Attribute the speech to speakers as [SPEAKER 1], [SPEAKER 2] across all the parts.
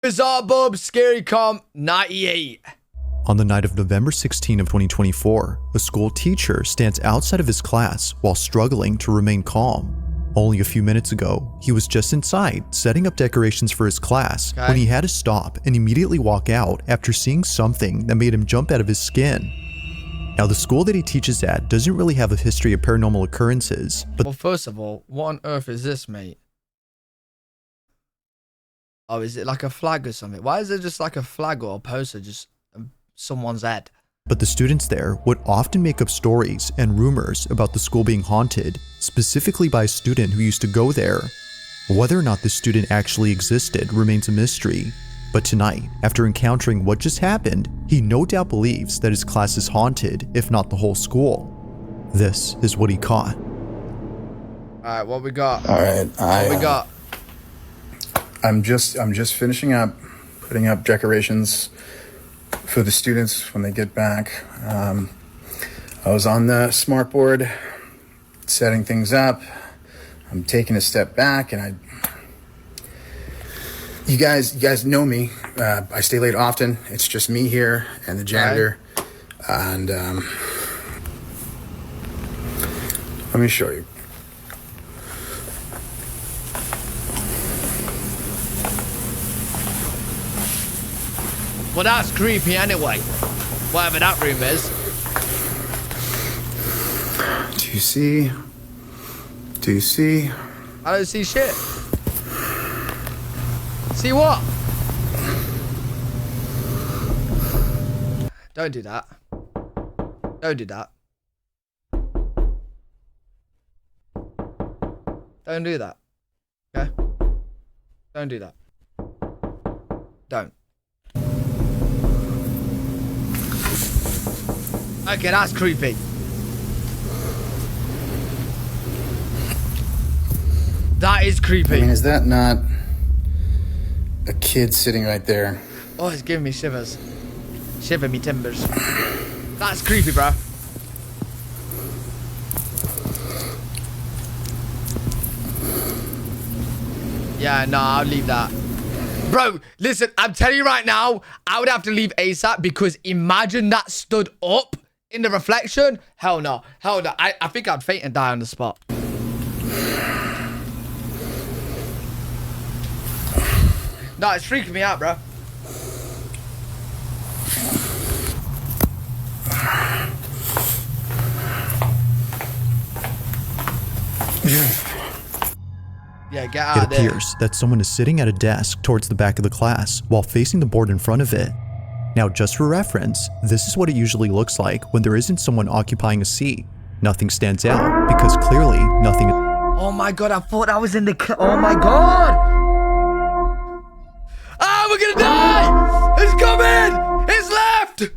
[SPEAKER 1] Bizarre Bob, Scary Com, 98.
[SPEAKER 2] On the night of November 16 of 2024, a school teacher stands outside of his class while struggling to remain calm. Only a few minutes ago, he was just inside setting up decorations for his class when he had to stop and immediately walk out after seeing something that made him jump out of his skin. Now, the school that he teaches at doesn't really have a history of paranormal occurrences, but—
[SPEAKER 1] Well, first of all, what on earth is this, mate? Oh, is it like a flag or something? Why is it just like a flag or a poster, just someone's head?
[SPEAKER 2] But the students there would often make up stories and rumors about the school being haunted, specifically by a student who used to go there. Whether or not this student actually existed remains a mystery. But tonight, after encountering what just happened, he no doubt believes that his class is haunted, if not the whole school. This is what he caught.
[SPEAKER 1] Alright, what we got?
[SPEAKER 3] Alright,
[SPEAKER 1] What we got?
[SPEAKER 3] I'm just finishing up putting up decorations for the students when they get back. I was on the smart board setting things up. I'm taking a step back, and you guys know me. I stay late often. It's just me here and the janitor. And let me show you.
[SPEAKER 1] Well, that's creepy anyway. Whatever that room is.
[SPEAKER 3] Do you see? Do you see?
[SPEAKER 1] I don't see shit. See what? Don't do that. Don't do that. Don't do that. Okay? Don't do that. Don't. Okay, that's creepy. That is creepy.
[SPEAKER 3] I mean, is that not a kid sitting right there?
[SPEAKER 1] Oh, it's giving me shivers. Shiver me timbers. That's creepy, bro. Yeah, no, I'll leave that. Bro, listen, I'm telling you right now, I would have to leave ASAP because imagine that stood up in the reflection. Hell no. Hell no. I think I'd faint and die on the spot. No, it's freaking me out, bro. Yeah, get out of there.
[SPEAKER 2] It appears that someone is sitting at a desk towards the back of the class while facing the board in front of it. Now, just for reference, this is what it usually looks like when there isn't someone occupying a seat. Nothing stands out because clearly nothing.
[SPEAKER 1] Oh my god, I thought I was in the oh my god! Ah, we're gonna die! It's coming! It's left!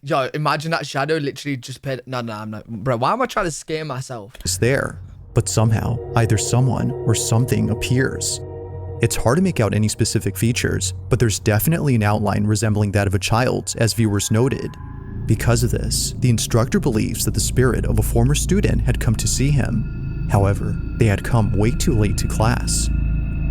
[SPEAKER 1] Yo, imagine that shadow literally just paid. No, I'm not. Bro, why am I trying to scare myself?
[SPEAKER 2] Is there, but somehow either someone or something appears. It's hard to make out any specific features, but there's definitely an outline resembling that of a child's, as viewers noted. Because of this, the instructor believes that the spirit of a former student had come to see him. However, they had come way too late to class.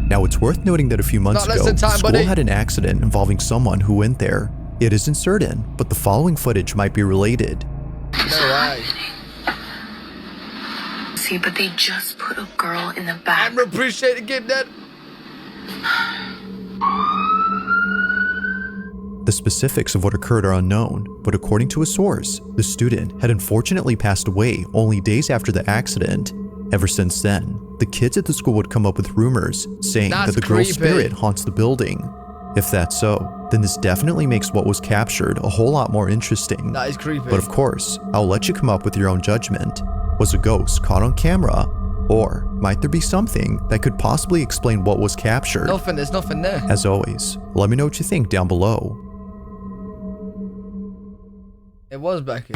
[SPEAKER 2] Now, it's worth noting that a few months ago, the school had an accident involving someone who went there. It isn't certain, but the following footage might be related.
[SPEAKER 1] No way.
[SPEAKER 4] See, but they just put a girl in the back.
[SPEAKER 1] I appreciate the gift, Dad.
[SPEAKER 2] The specifics of what occurred are unknown, but according to a source, the student had unfortunately passed away only days after the accident. Ever since then, the kids at the school would come up with rumors saying that the girl's spirit haunts the building. If that's so, then this definitely makes what was captured a whole lot more interesting.
[SPEAKER 1] That is creepy.
[SPEAKER 2] But of course, I'll let you come up with your own judgment. Was a ghost caught on camera? Or might there be something that could possibly explain what was captured?
[SPEAKER 1] Nothing, there's nothing there.
[SPEAKER 2] As always, let me know what you think down below.
[SPEAKER 1] It was Becky.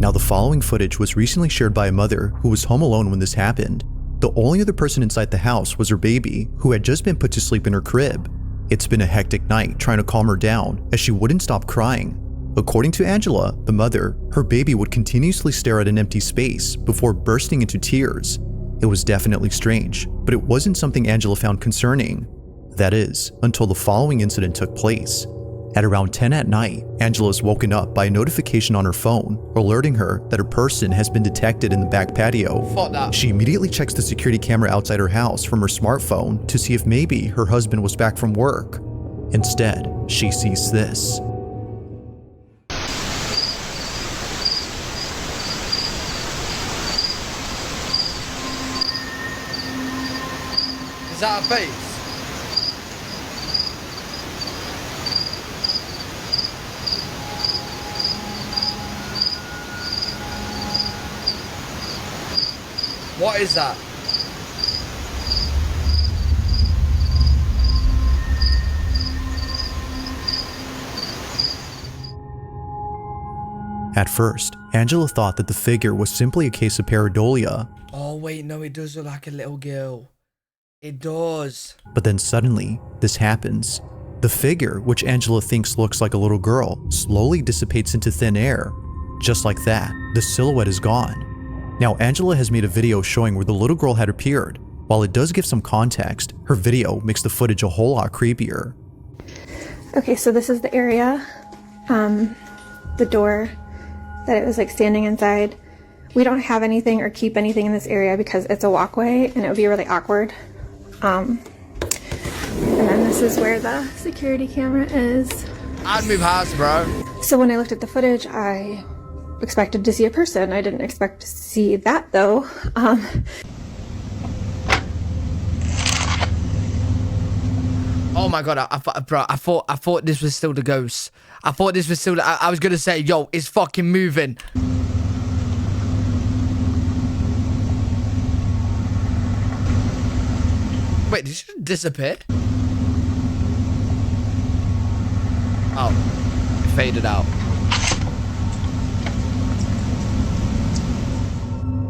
[SPEAKER 2] Now, the following footage was recently shared by a mother who was home alone when this happened. The only other person inside the house was her baby, who had just been put to sleep in her crib. It's been a hectic night trying to calm her down as she wouldn't stop crying. According to Angela, the mother, her baby would continuously stare at an empty space before bursting into tears. It was definitely strange, but it wasn't something Angela found concerning. That is, until the following incident took place. At around 10 at night, Angela is woken up by a notification on her phone, alerting her that a person has been detected in the back patio.
[SPEAKER 1] Fuck that.
[SPEAKER 2] She immediately checks the security camera outside her house from her smartphone to see if maybe her husband was back from work. Instead, she sees this.
[SPEAKER 1] Is that a face? What is that?
[SPEAKER 2] At first, Angela thought that the figure was simply a case of pareidolia.
[SPEAKER 1] Oh wait, no, it does look like a little girl. It does.
[SPEAKER 2] But then suddenly, this happens. The figure, which Angela thinks looks like a little girl, slowly dissipates into thin air. Just like that, the silhouette is gone. Now, Angela has made a video showing where the little girl had appeared. While it does give some context, her video makes the footage a whole lot creepier.
[SPEAKER 5] Okay, so this is the area, the door that it was like standing inside. We don't have anything or keep anything in this area because it's a walkway and it would be really awkward. And then this is where the security camera is.
[SPEAKER 1] I'd move house, bro.
[SPEAKER 5] So when I looked at the footage, I expected to see a person. I didn't expect to see that though.
[SPEAKER 1] Oh my god, I thought this was still the ghost. I thought this was still. I was gonna say, yo, it's fucking moving. Wait, did she disappear? Oh, it faded out.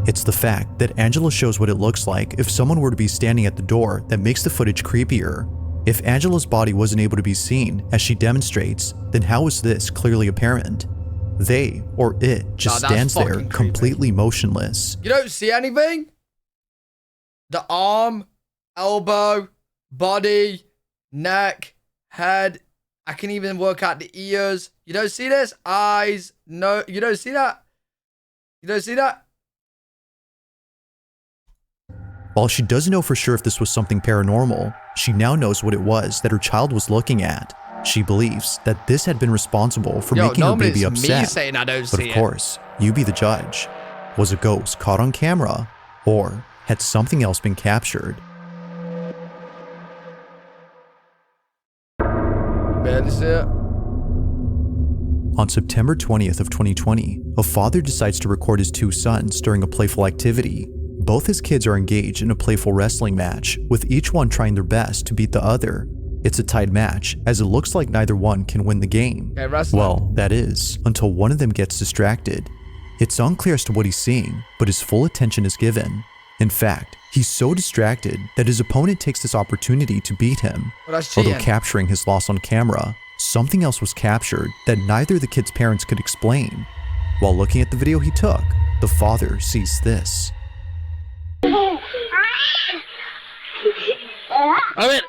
[SPEAKER 2] It's the fact that Angela shows what it looks like if someone were to be standing at the door that makes the footage creepier. If Angela's body wasn't able to be seen, as she demonstrates, then how is this clearly apparent? They, or it, just stands there
[SPEAKER 1] fucking
[SPEAKER 2] completely motionless.
[SPEAKER 1] You don't see anything? The arm, elbow, body, neck, head. I can even work out the ears. You don't see this? Eyes. No, you don't see that? You don't see that?
[SPEAKER 2] While she doesn't know for sure if this was something paranormal, she now knows what it was that her child was looking at. She believes that this had been responsible for making her baby upset.
[SPEAKER 1] Me saying I don't
[SPEAKER 2] But
[SPEAKER 1] see
[SPEAKER 2] of course, you be the judge. Was a ghost caught on camera, or had something else been captured?
[SPEAKER 1] Barely see it.
[SPEAKER 2] On September 20th of 2020, a father decides to record his two sons during a playful activity. Both his kids are engaged in a playful wrestling match, with each one trying their best to beat the other. It's a tied match, as it looks like neither one can win the game.
[SPEAKER 1] Okay, wrestling.
[SPEAKER 2] Well, that is, until one of them gets distracted. It's unclear as to what he's seeing, but his full attention is given. In fact, he's so distracted that his opponent takes this opportunity to beat him.
[SPEAKER 1] Well, that's
[SPEAKER 2] Although
[SPEAKER 1] cheating.
[SPEAKER 2] capturing his loss on camera, something else was captured that neither of the kid's parents could explain. While looking at the video he took, the father sees this.
[SPEAKER 6] A ver.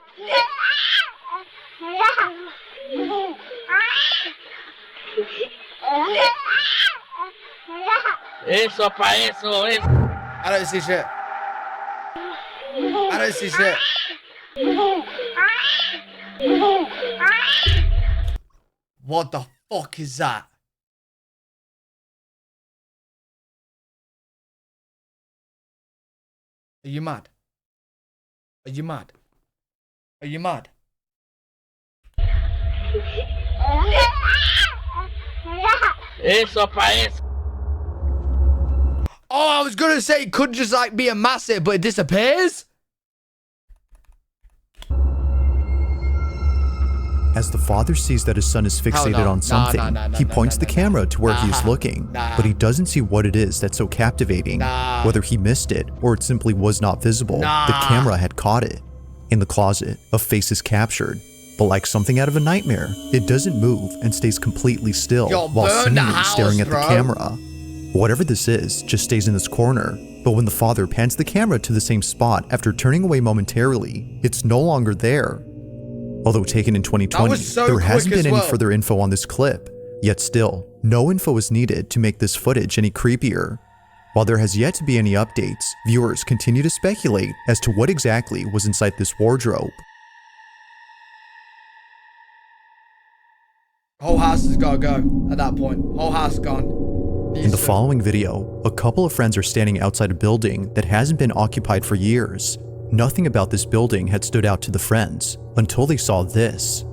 [SPEAKER 6] Eso pa eso, eso.
[SPEAKER 1] I don't see shit. I don't see shit. What the fuck is that? Are you mad? Are you mad? Are you mad?
[SPEAKER 6] Eso pa eso.
[SPEAKER 1] Oh, I was gonna say it could just like be a massive, but it disappears?
[SPEAKER 2] As the father sees that his son is fixated on something, he points the camera to where he is looking, but he doesn't see what it is that's so captivating. Whether he missed it or it simply was not visible, the camera had caught it. In the closet, a face is captured, but like something out of a nightmare, it doesn't move and stays completely still while seemingly staring at the camera. Whatever this is just stays in this corner, But when the father pans the camera to the same spot after turning away momentarily, it's no longer there. Although taken in 2020, there hasn't been any further info on this clip, yet still, no info is needed to make this footage any creepier. While there has yet to be any updates, viewers continue to speculate as to what exactly was inside this wardrobe.
[SPEAKER 1] Whole house has got to go at that point. Whole house gone.
[SPEAKER 2] In the following video, a couple of friends are standing outside a building that hasn't been occupied for years. Nothing about this building had stood out to the friends until they saw this.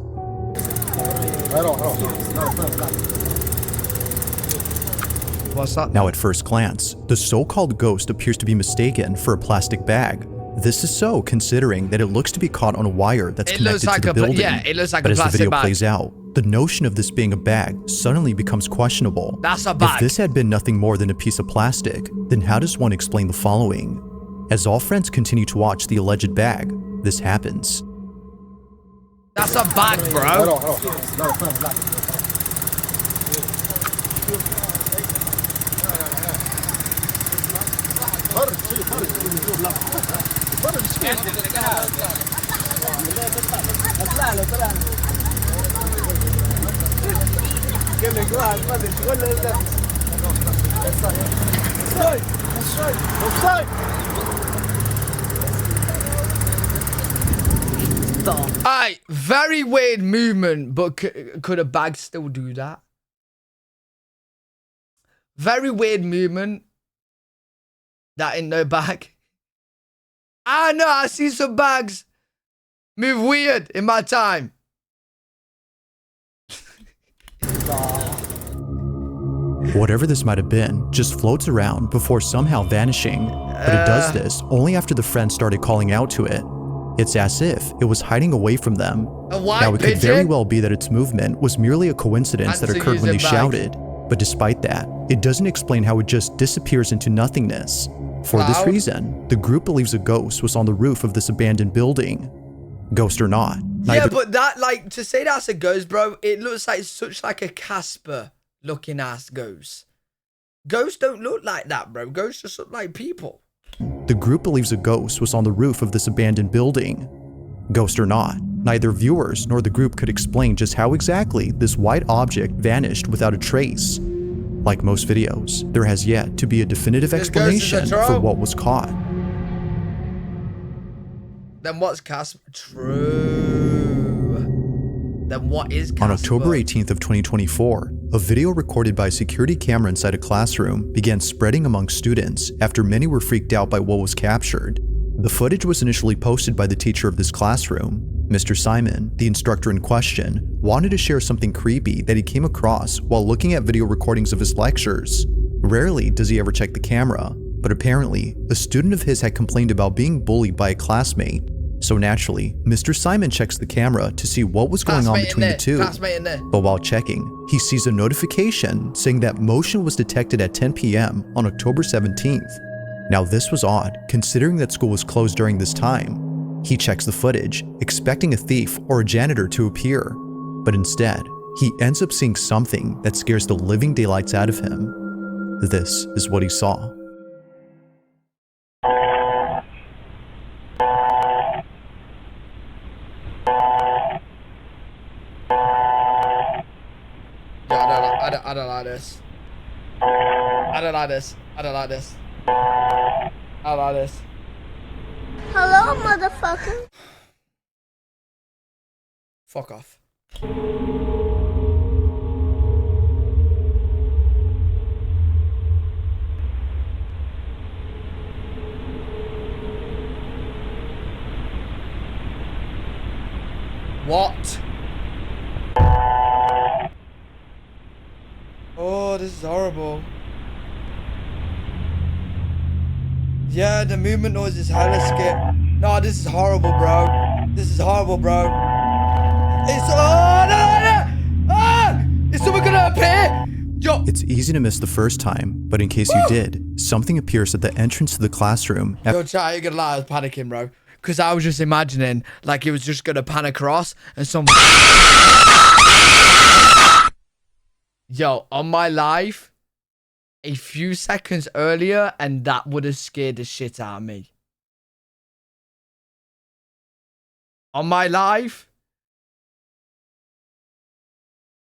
[SPEAKER 1] What's that?
[SPEAKER 2] Now at first glance, the so-called ghost appears to be mistaken for a plastic bag. This is so considering that it looks to be caught on a wire that's connected to the building.
[SPEAKER 1] Yeah, it looks like
[SPEAKER 2] but
[SPEAKER 1] a
[SPEAKER 2] as the
[SPEAKER 1] plastic
[SPEAKER 2] video
[SPEAKER 1] bag.
[SPEAKER 2] plays out, the notion of this being a bag suddenly becomes questionable.
[SPEAKER 1] That's a bag.
[SPEAKER 2] If this had been nothing more than a piece of plastic, then how does one explain the following? As all friends continue to watch the alleged bag, this happens.
[SPEAKER 1] That's a bag, bro. Alright, very weird movement, but could a bag still do that? Very weird movement. That ain't no bag. I know, I see some bags move weird in my time.
[SPEAKER 2] Whatever this might have been just floats around before somehow vanishing, but it does this only after the friends started calling out to it. It's as if it was hiding away from them. Now it could very well be that its movement was merely a coincidence that occurred when they shouted, but despite that, it doesn't explain how it just disappears into nothingness. For this reason, the group believes a ghost was on the roof of this abandoned building. Ghost or not.
[SPEAKER 1] Yeah, but that, like, to say that's a ghost, bro, it looks like such like a Casper looking ass ghost. Ghosts don't look like that, bro. Ghosts just look like people.
[SPEAKER 2] The group believes a ghost was on the roof of this abandoned building. Ghost or not, neither viewers nor the group could explain just how exactly this white object vanished without a trace. Like most videos, there has yet to be a definitive explanation for what was caught.
[SPEAKER 1] Then what's Casper? True. Then what is Casper?
[SPEAKER 2] On October 18th of 2024, a video recorded by a security camera inside a classroom began spreading among students after many were freaked out by what was captured. The footage was initially posted by the teacher of this classroom. Mr. Simon, the instructor in question, wanted to share something creepy that he came across while looking at video recordings of his lectures. Rarely does he ever check the camera, but apparently, a student of his had complained about being bullied by a classmate. So naturally, Mr. Simon checks the camera to see what was going on between the two. But while checking, he sees a notification saying that motion was detected at 10 p.m. on October 17th. Now this was odd, considering that school was closed during this time. He checks the footage, expecting a thief or a janitor to appear. But instead, he ends up seeing something that scares the living daylights out of him. This is what he saw.
[SPEAKER 1] I don't like this. I don't like this. I don't like this. I don't like this.
[SPEAKER 7] Hello, motherfucker.
[SPEAKER 1] Fuck off. What? Oh, this is horrible. Yeah, the movement noise is hella scary. No, this is horrible, bro. This is horrible, bro. It's is someone gonna appear? Yo.
[SPEAKER 2] It's easy to miss the first time, but in case you did, something appears at the entrance to the classroom.
[SPEAKER 1] Yo, chat, I ain't gonna lie, I was panicking, bro. Because I was just imagining like it was just gonna pan across and some. Yo, on my life, a few seconds earlier, and that would have scared the shit out of me. On my life,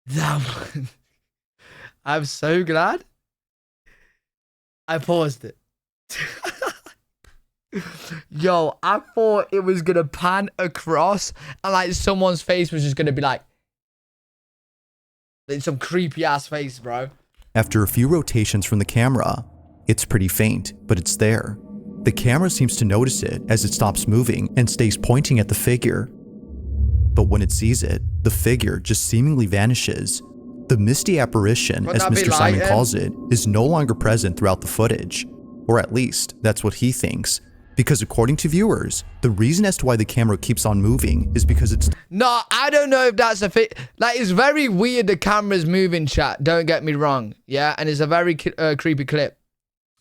[SPEAKER 1] that one. I'm so glad I paused it. Yo, I thought it was gonna pan across and like someone's face was just gonna be like some creepy ass face, bro.
[SPEAKER 2] After a few rotations from the camera, it's pretty faint, but it's there. The camera seems to notice it as it stops moving and stays pointing at the figure. But when it sees it, the figure just seemingly vanishes. The misty apparition, as Mr. Simon calls it, is no longer present throughout the footage. Or at least, that's what he thinks. Because according to viewers, the reason as to why the camera keeps on moving is because it's...
[SPEAKER 1] No, I don't know if that's a fit. Like, it's very weird the camera's moving, chat. Don't get me wrong. Yeah, and it's a very creepy clip.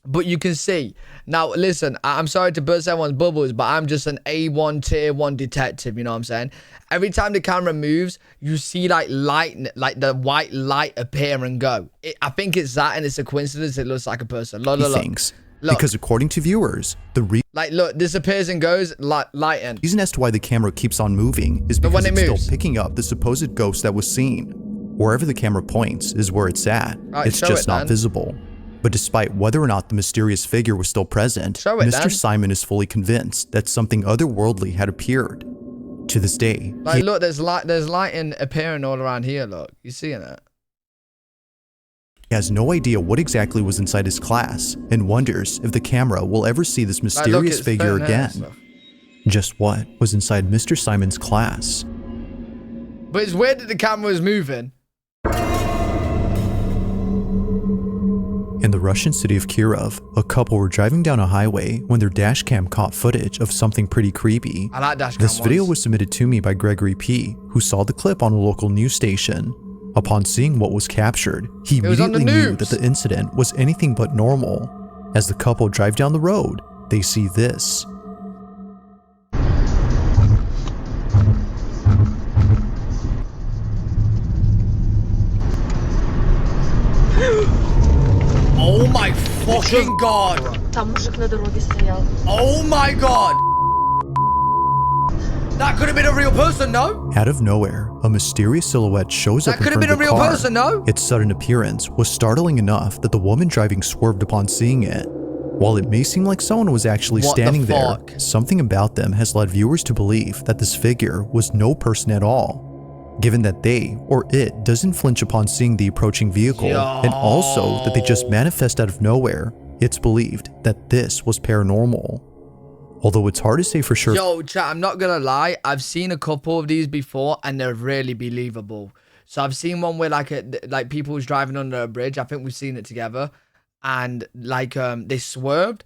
[SPEAKER 1] But you can see. Now, listen, I'm sorry to burst everyone's bubbles, but I'm just an A1 tier 1 detective, you know what I'm saying? Every time the camera moves, you see like light, like the white light appear and go. I think it's that, and it's a coincidence. It looks like a person. Look.
[SPEAKER 2] Because according to viewers,
[SPEAKER 1] look, this appears and goes, lighten.
[SPEAKER 2] reason as to why the camera keeps on moving is because it's still picking up the supposed ghost that was seen. Wherever the camera points is where it's at.
[SPEAKER 1] Right,
[SPEAKER 2] it's just not visible. But despite whether or not the mysterious figure was still present, Mr. Simon is fully convinced that something otherworldly had appeared. To this day,
[SPEAKER 1] look, there's lighting appearing all around here. Look, you seeing that?
[SPEAKER 2] He has no idea what exactly was inside his class and wonders if the camera will ever see this mysterious figure again. Just what was inside Mr. Simon's class?
[SPEAKER 1] But it's weird that the camera was moving.
[SPEAKER 2] In the Russian city of Kirov, a couple were driving down a highway when their dashcam caught footage of something pretty creepy.
[SPEAKER 1] I like dashcam.
[SPEAKER 2] This video was submitted to me by Gregory P., who saw the clip on a local news station. Upon seeing what was captured, he immediately knew that the incident was anything but normal. As the couple drive down the road, they see this.
[SPEAKER 1] Oh my fucking god! Oh my god! That could have been a real person, no?
[SPEAKER 2] Out of nowhere, a mysterious silhouette shows up in front of the car. That could have been a real person, no? Its sudden appearance was startling enough that the woman driving swerved upon seeing it. While it may seem like someone was actually standing there, something about them has led viewers to believe that this figure was no person at all. Given that they, or it, doesn't flinch upon seeing the approaching vehicle, and also that they just manifest out of nowhere, it's believed that this was paranormal. Although it's hard to say for sure.
[SPEAKER 1] Yo, chat, I'm not gonna lie. I've seen a couple of these before, and they're really believable. So I've seen one where like people was driving under a bridge. I think we've seen it together, and like they swerved,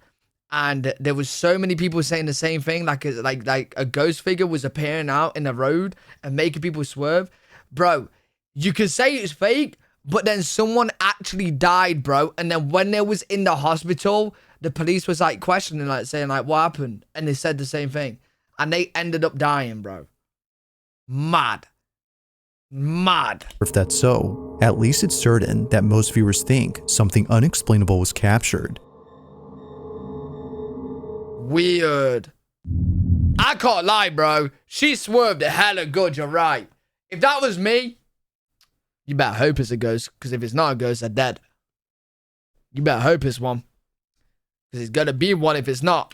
[SPEAKER 1] and there was so many people saying the same thing. Like a ghost figure was appearing out in the road and making people swerve. Bro, you could say it's fake, but then someone actually died, bro. And then when they was in the hospital, the police was like questioning, like saying like, what happened? And they said the same thing. And they ended up dying, bro. Mad.
[SPEAKER 2] If that's so, at least it's certain that most viewers think something unexplainable was captured.
[SPEAKER 1] Weird. I can't lie, bro. She swerved a hella good, you're right. If that was me, you better hope it's a ghost, because if it's not a ghost, they're dead. You better hope it's one. Because it's gonna be one if it's not.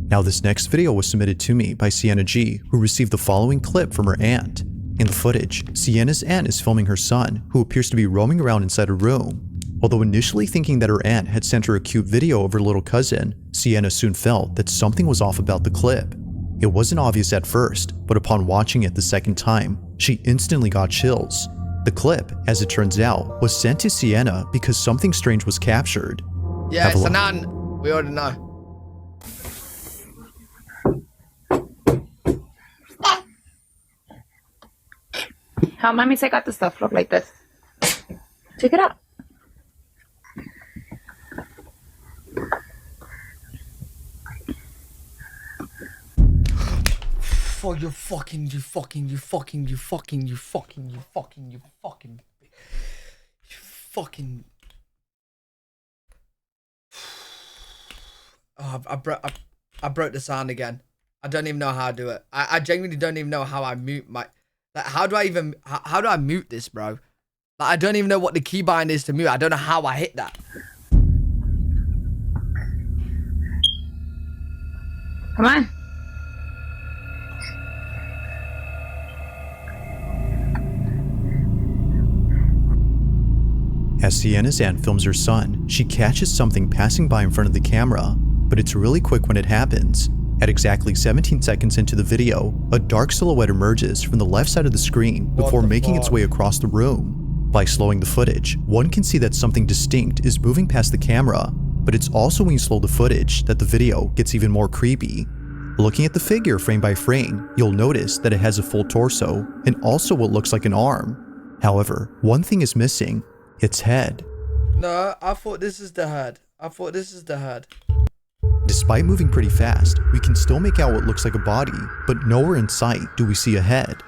[SPEAKER 2] Now this next video was submitted to me by Sienna G, who received the following clip from her aunt. In the footage, Sienna's aunt is filming her son, who appears to be roaming around inside a room. Although initially thinking that her aunt had sent her a cute video of her little cousin, Sienna soon felt that something was off about the clip. It wasn't obvious at first, but upon watching it the second time, she instantly got chills. The clip, as it turns out, was sent to Sienna because something strange was captured.
[SPEAKER 1] Yeah, it's an aunt. We already know.
[SPEAKER 8] How mommy take out the stuff look like this? Check it out.
[SPEAKER 1] For you fucking fucking... Oh, I broke the sound again. I don't even know how to do it. I genuinely don't even know how I mute my... Like, how do I mute this, bro? Like, I don't even know what the keybind is to mute. I don't know how I hit that.
[SPEAKER 8] Come on.
[SPEAKER 2] As Sienna's aunt films her son, she catches something passing by in front of the camera, but it's really quick when it happens. At exactly 17 seconds into the video, a dark silhouette emerges from the left side of the screen before making its way across the room. By slowing the footage, one can see that something distinct is moving past the camera, but it's also when you slow the footage that the video gets even more creepy. Looking at the figure frame by frame, you'll notice that it has a full torso and also what looks like an arm. However, one thing is missing. Its head.
[SPEAKER 1] No, I thought this is the head.
[SPEAKER 2] Despite moving pretty fast, we can still make out what looks like a body, but nowhere in sight do we see a head.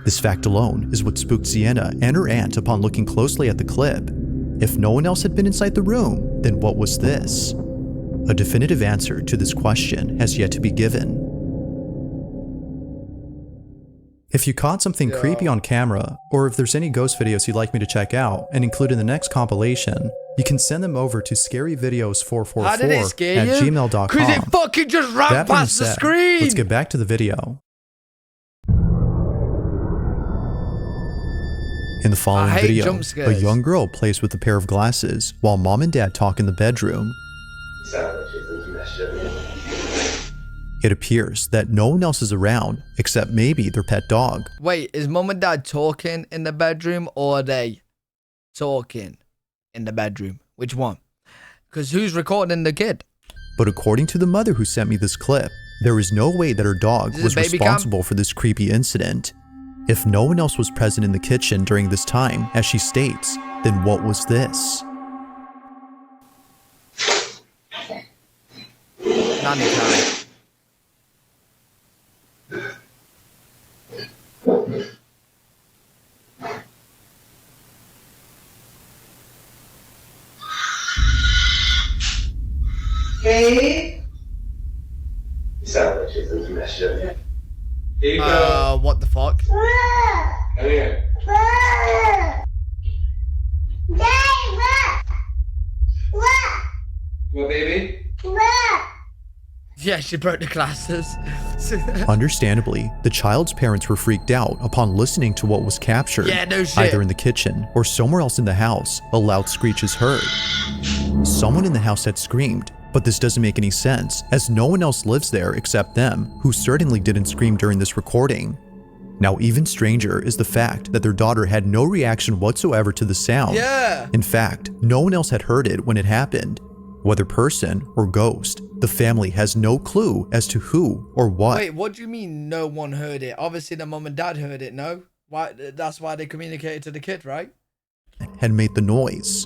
[SPEAKER 2] This fact alone is what spooked Sienna and her aunt upon looking closely at the clip. If no one else had been inside the room, then what was this? A definitive answer to this question has yet to be given. If you caught something creepy on camera, or if there's any ghost videos you'd like me to check out and include in the next compilation, you can send them over to scaryvideos444@gmail.com.
[SPEAKER 1] Because it fucking just ran past the screen!
[SPEAKER 2] Let's get back to the video. In the following video, a young girl plays with a pair of glasses while mom and dad talk in the bedroom. It appears that no one else is around except maybe their pet dog.
[SPEAKER 1] Wait, is mom and dad talking in the bedroom or are they talking in the bedroom? Which one? Because who's recording the kid?
[SPEAKER 2] But according to the mother who sent me this clip, there is no way that her dog was responsible for this creepy incident. If no one else was present in the kitchen during this time, as she states, then what was this?
[SPEAKER 1] Nanny time.
[SPEAKER 9] Hey.
[SPEAKER 1] What the fuck?
[SPEAKER 9] Come here. What, baby?
[SPEAKER 1] Yeah, she broke the glasses.
[SPEAKER 2] Understandably, the child's parents were freaked out upon listening to what was captured.
[SPEAKER 1] Yeah, no shit.
[SPEAKER 2] Either in the kitchen or somewhere else in the house, a loud screech is heard. Someone in the house had screamed, but this doesn't make any sense as no one else lives there except them, who certainly didn't scream during this recording. Now, even stranger is the fact that their daughter had no reaction whatsoever to the sound.
[SPEAKER 1] Yeah.
[SPEAKER 2] In fact, no one else had heard it when it happened. Whether person or ghost, the family has no clue as to who or what.
[SPEAKER 1] Wait, what do you mean no one heard it? Obviously the mom and dad heard it, no? Why? That's why they communicated to the kid, right?
[SPEAKER 2] Had made the noise.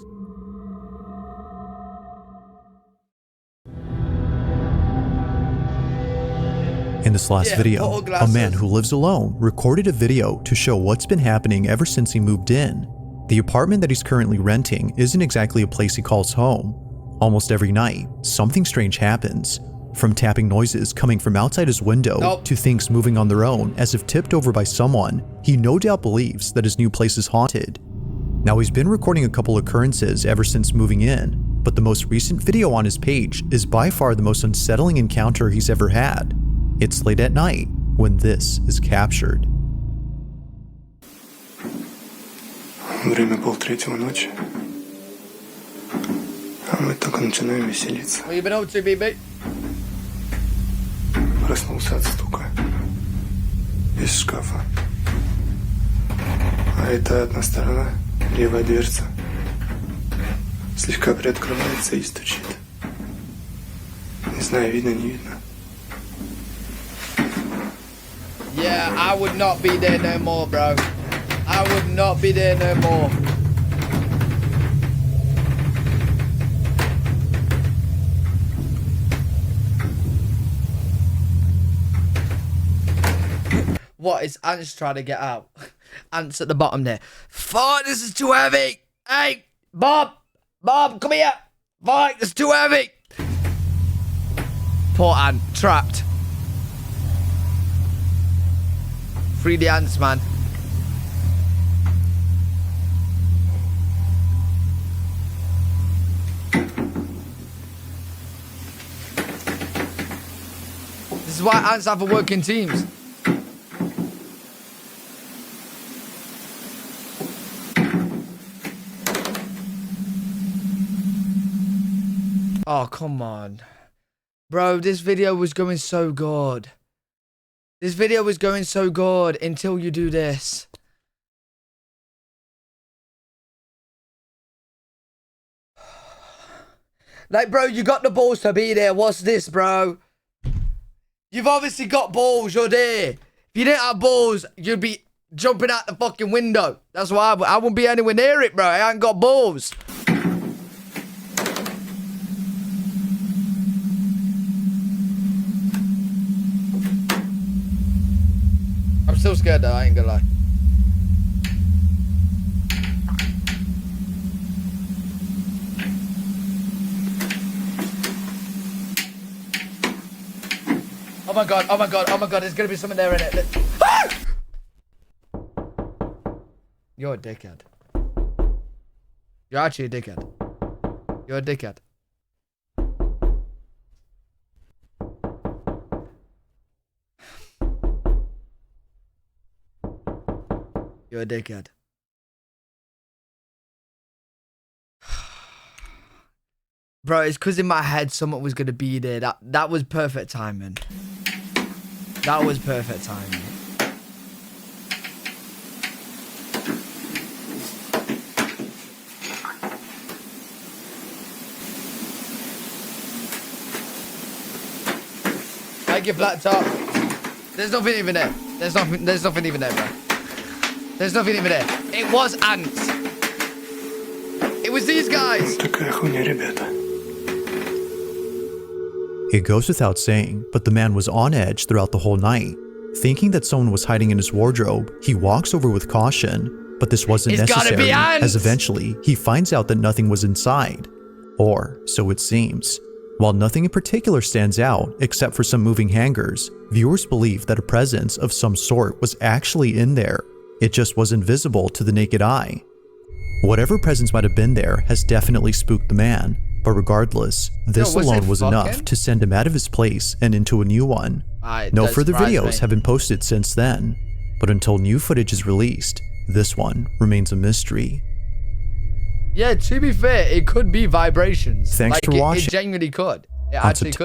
[SPEAKER 2] In this last video, a man who lives alone recorded a video to show what's been happening ever since he moved in. The apartment that he's currently renting isn't exactly a place he calls home. Almost every night, something strange happens. From tapping noises coming from outside his window to things moving on their own as if tipped over by someone, he no doubt believes that his new place is haunted. Now, he's been recording a couple occurrences ever since moving in, but the most recent video on his page is by far the most unsettling encounter he's ever had. It's late at night when this is captured.
[SPEAKER 10] Время 2:30 ночи. А мы только начинаем веселиться.
[SPEAKER 1] What you been up to, baby?
[SPEAKER 10] Проснулся от стука. Из шкафа. А это одна сторона, левая дверца. Слегка приоткрывается и стучит. Не знаю, видно, не видно.
[SPEAKER 1] Yeah, I would not be there no more, bro. I would not be there no more. What is Ants trying to get out? Ants at the bottom there. Fuck, this is too heavy. Hey, Bob! Bob, come here! Fuck, it's too heavy! Poor ant, trapped. Free the ants, man. This is why ants have to work in teams. Oh, come on. Bro, this video was going so good. This video was going so good until you do this. Like, bro, you got the balls to be there. What's this, bro? You've obviously got balls. You're there. If you didn't have balls, you'd be jumping out the fucking window. That's why I wouldn't be anywhere near it, bro. I ain't got balls. I'm still scared though, I ain't gonna lie. Oh my god, oh my god, oh my god, there's gonna be something there in it. Ah! You're a dickhead. You're actually a dickhead. You're a dickhead. You're a dickhead. Bro, it's because in my head someone was gonna be there. That was perfect timing. That was perfect timing. Thank you, flat top. There's nothing even there. There's nothing even there, bro. There's nothing even there. It was ants. It was these guys.
[SPEAKER 2] It goes without saying, but the man was on edge throughout the whole night. Thinking that someone was hiding in his wardrobe, he walks over with caution, but this wasn't necessary, as eventually he finds out that nothing was inside. Or so it seems. While nothing in particular stands out, except for some moving hangers, viewers believe that a presence of some sort was actually in there. It just wasn't visible to the naked eye. Whatever presence might have been there has definitely spooked the man, but regardless, this alone was enough to send him out of his place and into a new one. No further videos have been posted since then, but until new footage is released, this one remains a mystery.
[SPEAKER 1] Yeah, to be fair, it could be vibrations.
[SPEAKER 2] Thanks for watching.
[SPEAKER 1] It genuinely could. It actually could.